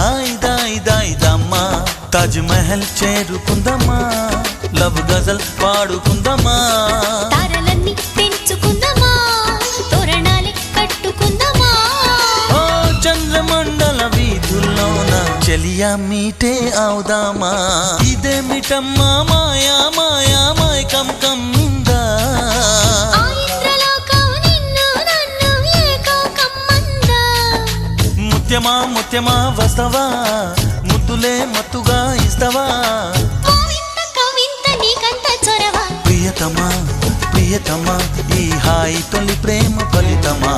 దాయిదమ్మా Taj Mahal చేరుకుందమ్మా love గజల్ పాడుకుందమ్మా తారలన్నీ పెంచుకుందమ్మా తోరణాలే కట్టుకుందమ్మా ఓ చంద్రమండల వీధుల్లోన చెలియా మీటే అవుదామా ఇదేమిటమ్మా మాయా మాయా మైకం కమ్మిందా ముత్యమా ముత్యమా వస్తవా ముద్దులే మత్తుగా ఇస్తవా ప్రియతమా ప్రియతమా ఈ హాయి తొలి ప్రేమ ఫలితమా